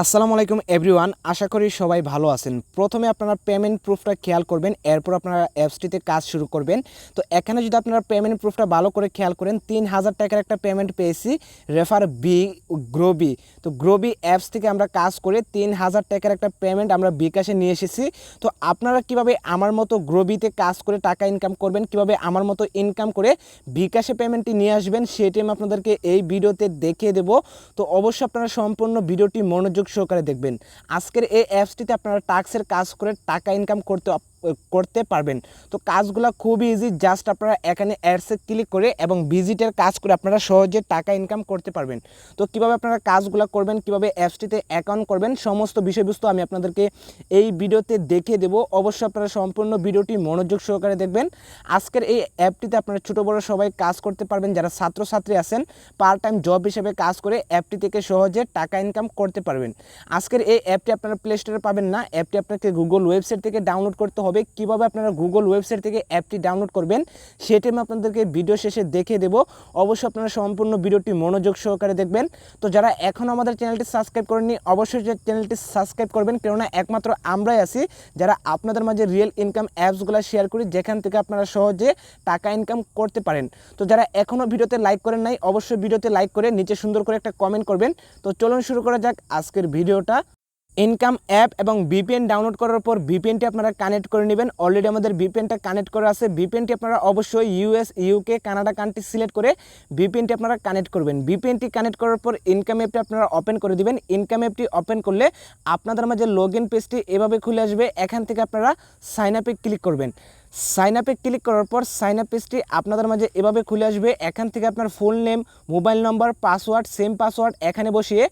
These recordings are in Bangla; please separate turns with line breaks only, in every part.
আসসালামু আলাইকুম এভরিওয়ান, আশা করি সবাই ভালো আছেন। প্রথমে আপনারা পেমেন্ট প্রুফটা খেয়াল করবেন, এরপর আপনারা অ্যাপসটিতে কাজ শুরু করবেন। তো এখানে যদি আপনারা পেমেন্ট প্রুফটা ভালো করে খেয়াল করেন, 3000 টাকার একটা পেমেন্ট পেয়েছি রেফার বি গ্রোবি। তো গ্রোবি অ্যাপস থেকে আমরা কাজ করে 3000 টাকার একটা পেমেন্ট আমরা bKash নিয়ে এসেছি। তো আপনারা কিভাবে আমার মতো গ্রোবিতে কাজ করে টাকা ইনকাম করবেন, কিভাবে আমার মতো ইনকাম করে bKash পেমেন্টটি নিয়ে আসবেন, সেটি আমি আপনাদেরকে এই ভিডিওতে দেখিয়ে দেব। তো অবশ্যই আপনারা সম্পূর্ণ ভিডিওটি মনোযোগ সহকারে দেখবেন। আজকের এই অ্যাপসটিতে আপনারা টাস্কের কাজ করে টাকা ইনকাম করতে পারবেন। তো কাজগুলো খুবই ইজি, জাস্ট আপনারা এখানে অ্যাডসে ক্লিক করে এবং ভিজিটের কাজ করে আপনারা সহজে টাকা ইনকাম করতে পারবেন। তো কিভাবে আপনারা কাজগুলো করবেন, কিভাবে অ্যাপসটিতে অ্যাকাউন্ট করবেন, সমস্ত বিষয়বস্তু আমি আপনাদেরকে এই ভিডিওতে দেখিয়ে দেব। অবশ্যই আপনারা সম্পূর্ণ ভিডিওটি মনোযোগ সহকারে দেখবেন। আজকের এই অ্যাপটিতে আপনারা ছোটো বড়ো সবাই কাজ করতে পারবেন। যারা ছাত্রছাত্রী আছেন, পার্ট টাইম জব হিসেবে কাজ করে অ্যাপটি থেকে সহজে টাকা ইনকাম করতে পারবেন। আজকের এই অ্যাপটি আপনারা প্লে স্টোরে পাবেন না, অ্যাপটি আপনাকে গুগল ওয়েবসাইট থেকে ডাউনলোড করতে হবে। কিভাবে আপনারা গুগল ওয়েবসাইট থেকে অ্যাপটি ডাউনলোড করবেন সেটি আমি আপনাদেরকে ভিডিও শেষে দেখে দেব। অবশ্যই আপনারা সম্পূর্ণ ভিডিওটি মনোযোগ সহকারে দেখবেন। তো যারা এখনও আমাদের চ্যানেলটি সাবস্ক্রাইব করেননি, অবশ্যই চ্যানেলটি সাবস্ক্রাইব করবেন, কেননা একমাত্র আমরাই আছি যারা আপনাদের মাঝে রিয়েল ইনকাম অ্যাপসগুলো শেয়ার করি, যেখান থেকে আপনারা সহজে টাকা ইনকাম করতে পারেন। তো যারা এখনও ভিডিওতে লাইক করেন নাই, অবশ্যই ভিডিওতে লাইক করে নিচে সুন্দর করে একটা কমেন্ট করবেন। তো চলুন শুরু করা যাক আজকের ভিডিওটা। ইনকাম অ্যাপ এবং ভিপিএন ডাউনলোড করার পর ভিপিএনটি আপনারা কানেক্ট করে নেবেন। অলরেডি আমাদের ভিপিএনটা কানেক্ট করা আছে। ভিপিএনটি আপনারা অবশ্যই US, UK, Canada country select করে ভিপিএনটি আপনারা কানেক্ট করবেন। ভিপিএনটি কানেক্ট করার পর ইনকাম অ্যাপটি আপনারা ওপেন করে দিবেন। ইনকাম অ্যাপটি ওপেন করলে আপনাদের মাঝে লগ ইন পেজটি এভাবে খুলে আসবে। এখান থেকে আপনারা সাইন আপে ক্লিক করবেন। সাইন আপে ক্লিক করার পর সাইন আপ পেজটি আপনাদের মাঝে এভাবে খুলে আসবে। এখান থেকে আপনার ফুল নেম, মোবাইল নম্বর, পাসওয়ার্ড, সেম পাসওয়ার্ড এখানে বসিয়ে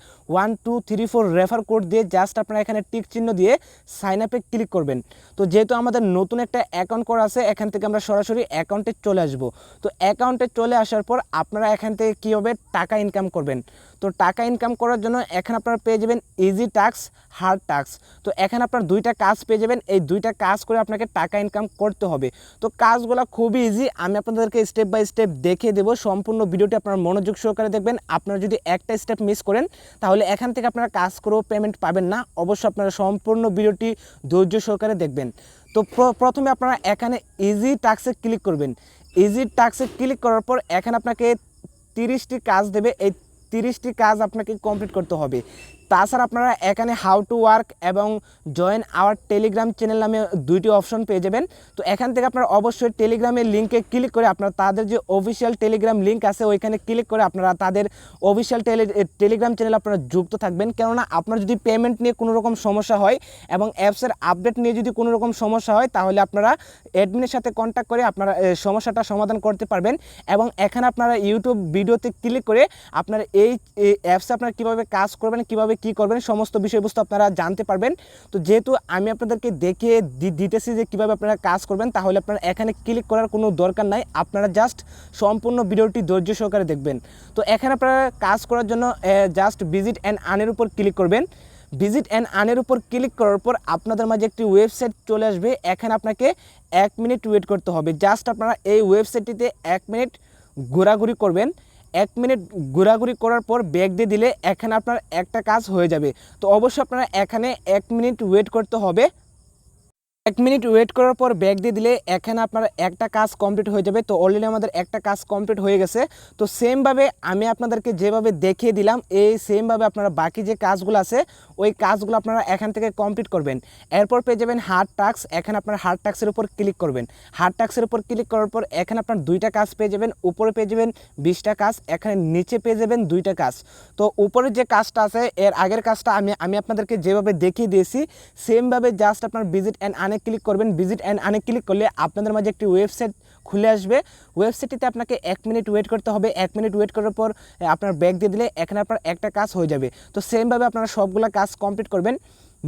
1 2 3 4 রেফার কোড দিয়ে জাস্ট আপনারা এখানে টিক চিহ্ন দিয়ে সাইন আপে ক্লিক করবেন। তো যেহেতু আমাদের নতুন একটা অ্যাকাউন্ট করা আছে, এখান থেকে আমরা সরাসরি অ্যাকাউন্টে চলে আসব। তো অ্যাকাউন্টে চলে আসার পর আপনারা এখান থেকে কীভাবে টাকা ইনকাম করবেন। তো টাকা ইনকাম করার জন্য এখানে আপনারা পেয়ে যাবেন ইজি টাস্ক, হার্ড টাস্ক। তো এখানে আপনার দুইটা কাজ পেয়ে যাবেন। এই দুইটা কাজ করে আপনাকে টাকা ইনকাম করতে হবে। তো কাজগুলো খুবই ইজি, আমি আপনাদেরকে স্টেপ বাই স্টেপ দেখিয়ে দেবো। সম্পূর্ণ ভিডিওটি আপনারা মনোযোগ সহকারে দেখবেন। আপনারা যদি একটা স্টেপ মিস করেন তাহলে এখান থেকে আপনারা কাজ করেও পেমেন্ট পাবেন না। অবশ্যই আপনারা সম্পূর্ণ ভিডিওটি ধৈর্য সহকারে দেখবেন। তো প্রথমে আপনারা এখানে ইজি টাস্কে ক্লিক করবেন। ইজি টাস্কে ক্লিক করার পর এখানে আপনাকে 30টি কাজ দেবে। এই 30টি কাজ আপনাকে কমপ্লিট করতে হবে। তাছাড়া আপনারা এখানে হাউ টু ওয়ার্ক এবং জয়েন আওয়ার টেলিগ্রাম চ্যানেল নামে দুইটি অপশন পেয়ে যাবেন। তো এখান থেকে আপনারা অবশ্যই টেলিগ্রামের লিঙ্কে ক্লিক করে আপনারা তাদের যে অফিসিয়াল টেলিগ্রাম লিঙ্ক আছে ওইখানে ক্লিক করে আপনারা তাদের অফিসিয়াল টেলিগ্রাম চ্যানেল আপনারা যুক্ত থাকবেন। কেননা আপনার যদি পেমেন্ট নিয়ে কোনো রকম সমস্যা হয় এবং অ্যাপসের আপডেট নিয়ে যদি কোনো রকম সমস্যা হয়, তাহলে আপনারা অ্যাডমিনের সাথে কন্ট্যাক্ট করে আপনারা সমস্যাটা সমাধান করতে পারবেন। এবং এখানে আপনারা ইউটিউব ভিডিওতে ক্লিক করে আপনারা এই অ্যাপসে আপনারা কীভাবে কাজ করবেন, কীভাবে কি করবেন, সমস্ত বিষয়বস্তু আপনারা জানতে পারবেন। তো যেহেতু আমি আপনাদেরকে দেখিয়ে দিতেছি যে কীভাবে আপনারা কাজ করবেন, তাহলে আপনারা এখানে ক্লিক করার কোনো দরকার নাই। আপনারা জাস্ট সম্পূর্ণ ভিডিওটি ধৈর্য সহকারে দেখবেন। তো এখানে আপনারা কাজ করার জন্য জাস্ট ভিজিট অ্যান্ড আর্নের উপর ক্লিক করবেন। ভিজিট অ্যান্ড আর্নের উপর ক্লিক করার পর আপনাদের মাঝে একটি ওয়েবসাইট চলে আসবে। এখানে আপনাকে 1 মিনিট ওয়েট করতে হবে। জাস্ট আপনারা এই ওয়েবসাইটটিতে 1 মিনিট ঘোরাঘুরি করবেন। 1 মিনিট ঘোরাঘুরি করার পর ব্যাক দিয়ে দিলে এখানে আপনার একটা কাজ হয়ে যাবে। তো অবশ্যই আপনারা এখানে 1 মিনিট ওয়েট করতে হবে। 1 মিনিট ওয়েট করার পর ব্যাক দিয়ে দিলে এখানে আপনার একটা কাজ কমপ্লিট হয়ে যাবে। তো অলরেডি আমাদের একটা কাজ কমপ্লিট হয়ে গেছে। তো সেমভাবে আমি আপনাদেরকে যেভাবে দেখিয়ে দিলাম, এই সেমভাবে আপনারা বাকি যে কাজগুলো আছে ওই কাজগুলো আপনারা এখান থেকে কমপ্লিট করবেন। এরপর পেয়ে যাবেন হার্ড টাস্ক। এখানে আপনার হার্ড টাস্কের উপর ক্লিক করবেন। হার্ড টাস্কের উপর ক্লিক করার পর এখানে আপনার দুইটা কাজ পেয়ে যাবেন। উপরে পেয়ে যাবেন 20টা কাজ, এখানে নিচে পেয়ে যাবেন 2টা কাজ। তো উপরের যে কাজটা আছে এর আগের কাজটা আমি আপনাদেরকে যেভাবে দেখিয়ে দিয়েছি সেমভাবে জাস্ট আপনার ভিজিট অ্যান্ড আর্নে ক্লিক করবেন। ভিজিট অ্যান্ড আর্নে ক্লিক করলে আপনাদের মাঝে একটি ওয়েবসাইট খুলে আসবে। ওয়েবসাইটটিতে আপনাকে 1 মিনিট ওয়েট করতে হবে। 1 মিনিট ওয়েট করার পর আপনার ব্যাক দিয়ে দিলে এখানে আপনার একটা কাজ হয়ে যাবে। তো সেমভাবে আপনারা সবগুলো কাজ কমপ্লিট করবেন।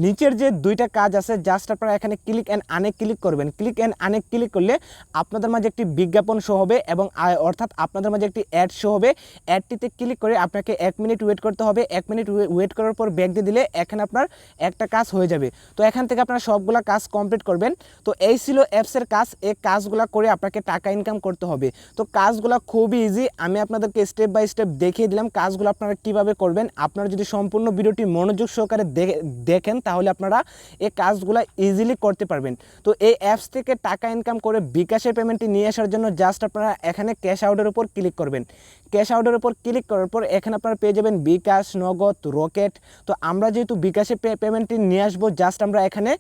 নিচের যে দুইটা কাজ আছে জাস্ট আপনারা এখানে ক্লিক অ্যান্ড আনে ক্লিক করবেন। ক্লিক অ্যান্ড আনে ক্লিক করলে আপনাদের মাঝে একটি বিজ্ঞাপন শো হবে এবং অর্থাৎ আপনাদের মাঝে একটি অ্যাড শো হবে। অ্যাডটিতে ক্লিক করে আপনাকে 1 মিনিট ওয়েট করতে হবে। 1 মিনিট ওয়েট করার পর ব্যাক দিয়ে দিলে এখানে আপনার একটা কাজ হয়ে যাবে। তো এখান থেকে আপনারা সবগুলা কাজ কমপ্লিট করবেন। তো এই ছিল অ্যাপসের কাজ। এই কাজগুলো করে আপনাকে টাকা ইনকাম করতে হবে। তো কাজগুলো খুবই ইজি, আমি আপনাদেরকে স্টেপ বাই স্টেপ দেখিয়ে দিলাম কাজগুলো আপনারা কীভাবে করবেন। আপনারা যদি সম্পূর্ণ ভিডিওটি মনোযোগ সহকারে দেখেন তাহলে আপনারা এই কাজগুলো ইজিলি করতে পারবেন। তো এই অ্যাপস থেকে টাকা ইনকাম করে বিকাশের পেমেন্টটি নিয়ে আসার জন্য জাস্ট আপনারা এখানে ক্যাশ আউটের উপর ক্লিক করবেন। ক্যাশ আউটের উপর ক্লিক করার পর এখানে আপনারা পেয়ে যাবেন বিকাশ, নগদ, রকেট। তো আমরা যেহেতু বিকাশে পেমেন্টটি নিয়ে আসবো জাস্ট আমরা এখানে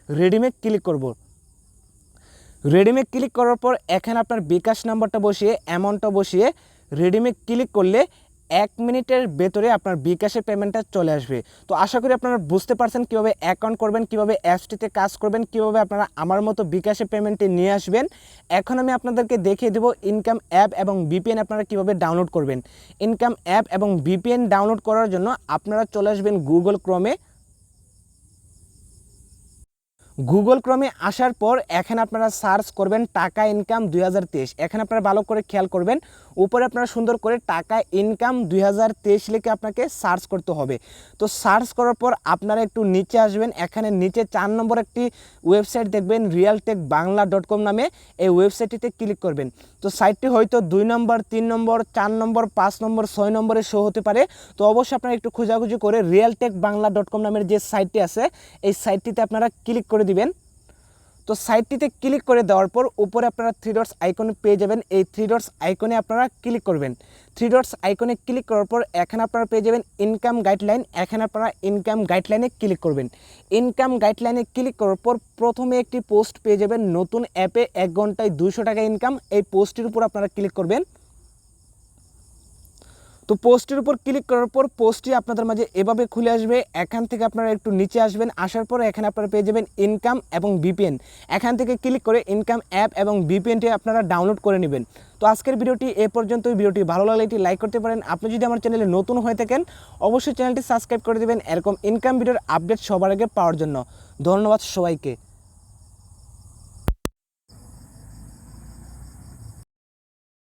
রেডিমে ক্লিক করব। রেডিমে ক্লিক করার পর এখানে আপনার বিকাশ নাম্বারটা বসিয়ে অ্যামাউন্টটা বসিয়ে রেডিমে ক্লিক করলে 1 মিনিটের ভেতরে আপনার বিকাশের পেমেন্টটা চলে আসবে। তো আশা করি আপনারা বুঝতে পারছেন কীভাবে অ্যাকাউন্ট করবেন, কীভাবে অ্যাপসটিতে কাজ করবেন, কীভাবে আপনারা আমার মতো বিকাশের পেমেন্টটি নিয়ে আসবেন। এখন আমি আপনাদেরকে দেখিয়ে দেবো ইনকাম অ্যাপ এবং ভিপিএন আপনারা কীভাবে ডাউনলোড করবেন। ইনকাম অ্যাপ এবং ভিপিএন ডাউনলোড করার জন্য আপনারা চলে আসবেন গুগল ক্রোমে। গুগল ক্রমে আসার পর এখানে আপনারা সার্চ করবেন টাকা ইনকাম 2023। এখানে আপনারা ভালো করে খেয়াল করবেন, উপরে আপনারা সুন্দর করে টাকা ইনকাম 2023 লিখে আপনাকে সার্চ করতে হবে। তো সার্চ করার পর আপনারা একটু নিচে আসবেন, এখানে নিচে 4 নম্বর একটি ওয়েবসাইট দেখবেন realtechbangla.com নামে। এই ওয়েবসাইটটিতে ক্লিক করবেন। তো সাইটটি হয়তো 2 নম্বর, 3 নম্বর, 4 নম্বর, 5 নম্বর, 6 নম্বরে শো হতে পারে। তো অবশ্যই আপনারা একটু খোঁজাখুঁজি করে realtechbangla.com নামের যে সাইটটি আছে এই সাইটটিতে আপনারা ক্লিক করে দিবেন। তো সাইটটিতে ক্লিক করে দেওয়ার পর উপরে আপনারা 3 ডটস আইকনে পেয়ে যাবেন। এই 3 ডটস আইকনে আপনারা ক্লিক করবেন। 3 ডটস আইকনে ক্লিক করার পর এখানে আপনারা পেয়ে যাবেন ইনকাম গাইডলাইন। এখানে আপনারা ইনকাম গাইডলাইনে ক্লিক করবেন। ইনকাম গাইডলাইনে ক্লিক করার পর প্রথমে একটি পোস্ট পেয়ে যাবেন, নতুন অ্যাপে 1 ঘন্টায় 200 টাকা ইনকাম। এই পোস্টের উপর আপনারা ক্লিক করবেন। তো পোস্টের উপর ক্লিক করার পর পোস্টটি আপনাদের মাঝে এভাবে খুলে আসবে। এখান থেকে আপনারা একটু নিচে আসবেন, আসার পর এখানে আপনারা পেয়ে যাবেন ইনকাম এবং ভিপিএন। এখান থেকে ক্লিক করে ইনকাম অ্যাপ এবং ভিপিএনটি আপনারা ডাউনলোড করে নেবেন। তো আজকের ভিডিওটি এ পর্যন্তই। ভিডিওটি ভালো লাগলে এটি লাইক করতে পারেন। আপনি যদি আমার চ্যানেলে নতুন হয়ে থাকেন অবশ্যই চ্যানেলটি সাবস্ক্রাইব করে দেবেন এরকম ইনকাম ভিডিওর আপডেট সবার আগে পাওয়ার জন্য। ধন্যবাদ সবাইকে।